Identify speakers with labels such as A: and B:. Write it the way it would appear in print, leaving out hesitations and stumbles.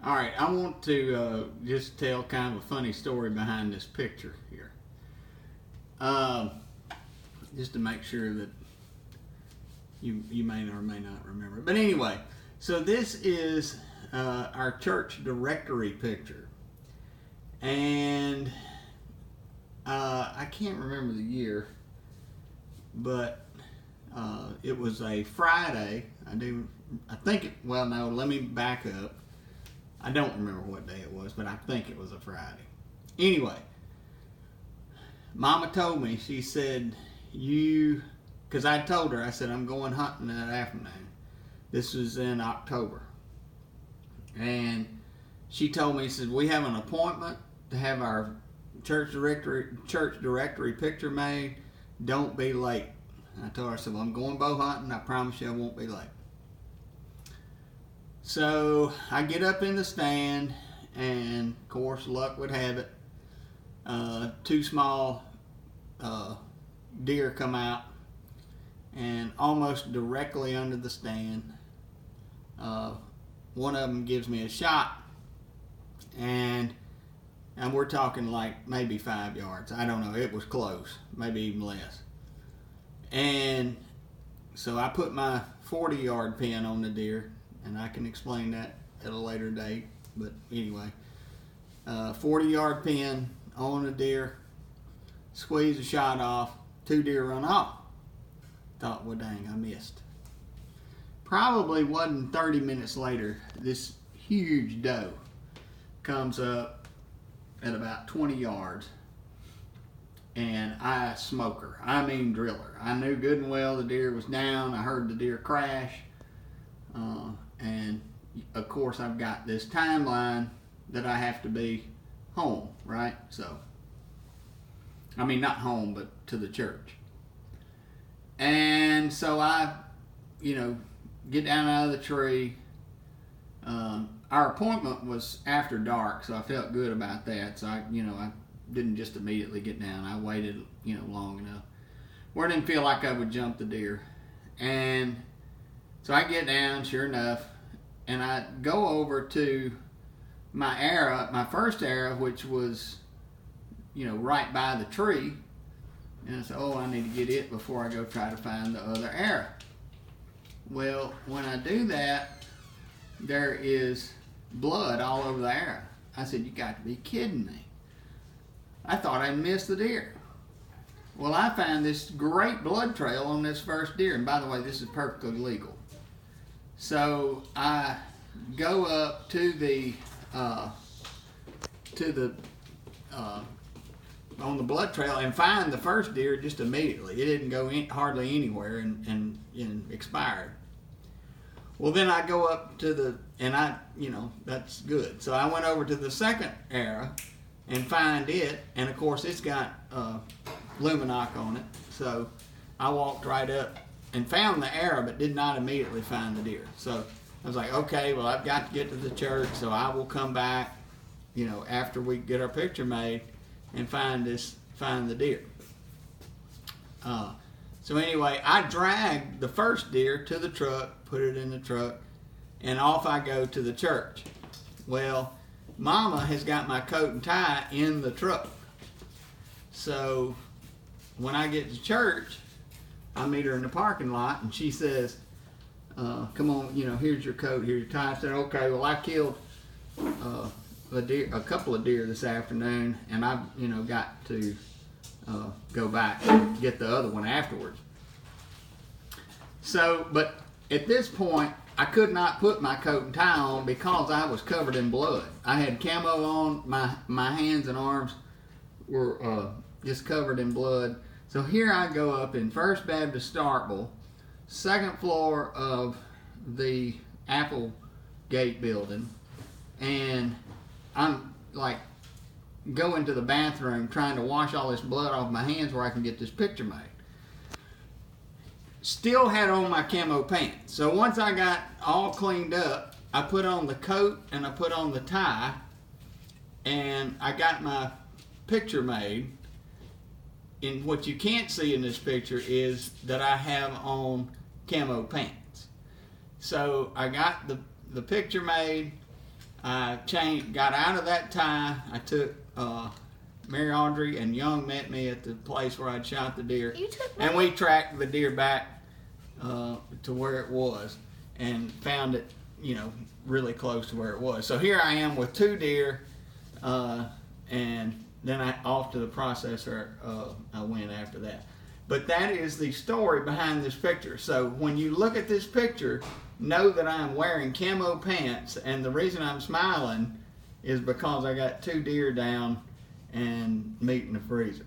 A: All right, I want to just tell kind of a funny story behind this picture here. Just to make sure that you may or may not remember. But anyway, so this is our church directory picture. And I can't remember the year, but it was a Friday. Well, no, let me back up. I don't remember what day it was, but I think it was a Friday. Anyway, Mama told me, she said, because I told her, I said, I'm going hunting that afternoon. This was in October. And she told me, she said, we have an appointment to have our church directory picture made. Don't be late. I told her, I said, well, I'm going bow hunting. I promise you I won't be late. So I get up in the stand, and of course, luck would have it, two small deer come out, and almost directly under the stand, one of them gives me a shot, and we're talking like maybe 5 yards. I don't know. It was close, maybe even less. And so I put my 40-yard pin on the deer, and I can explain that at a later date. But anyway, 40-yard pin on the deer, squeeze the shot off, 2 deer run off. Thought, well, dang, I missed. Probably wasn't 30 minutes later, this huge doe comes up at about 20 yards, and I smoke her. I mean drill her. I knew good and well the deer was down. I heard the deer crash. And of course I've got this timeline that I have to be home, right? So, I mean not home, but to the church. And so I, get down out of the tree. Our appointment was after dark, so I felt good about that. So I didn't just immediately get down. I waited, long enough where I didn't feel like I would jump the deer. And so I get down, sure enough, and I go over to my arrow, my first arrow, which was, right by the tree. And I said, oh, I need to get it before I go try to find the other arrow. Well, when I do that, there is blood all over the arrow. I said, you got to be kidding me. I thought I'd missed the deer. Well, I found this great blood trail on this first deer. And by the way, this is perfectly legal. So I go up to the on the blood trail and find the first deer just immediately. It didn't go hardly anywhere and expired. Well, then I go up to that's good. So I went over to the second arrow and find it, and of course it's got Luminoc on it. So I walked right up and found the arrow, but did not immediately find the deer. So I was like, okay, well, I've got to get to the church, so I will come back, after we get our picture made and find the deer. So anyway, I dragged the first deer to the truck, put it in the truck, and off I go to the church. Well, Mama has got my coat and tie in the truck. So when I get to church, I meet her in the parking lot, and she says, come on, here's your coat, here's your tie. I said, okay, well, I killed a couple of deer this afternoon, and I've, got to go back and get the other one afterwards. So, but at this point, I could not put my coat and tie on because I was covered in blood. I had camo on, my hands and arms were just covered in blood. So here I go up in First Baptist Starkville, second floor of the Applegate building, and I'm like going to the bathroom trying to wash all this blood off my hands where I can get this picture made. Still had on my camo pants. So once I got all cleaned up, I put on the coat and I put on the tie, and I got my picture made. And what you can't see in this picture is that I have on camo pants. So I got the picture made. I got out of that tie. I took Mary Audrey and Young met me at the place where I'd shot the deer, and we tracked the deer back to where it was and found it, you know, really close to where it was. So here I am with 2 deer, and then off to the processor I went after that. But that is the story behind this picture. So when you look at this picture, know that I'm wearing camo pants, and the reason I'm smiling is because I got 2 deer down and meat in the freezer.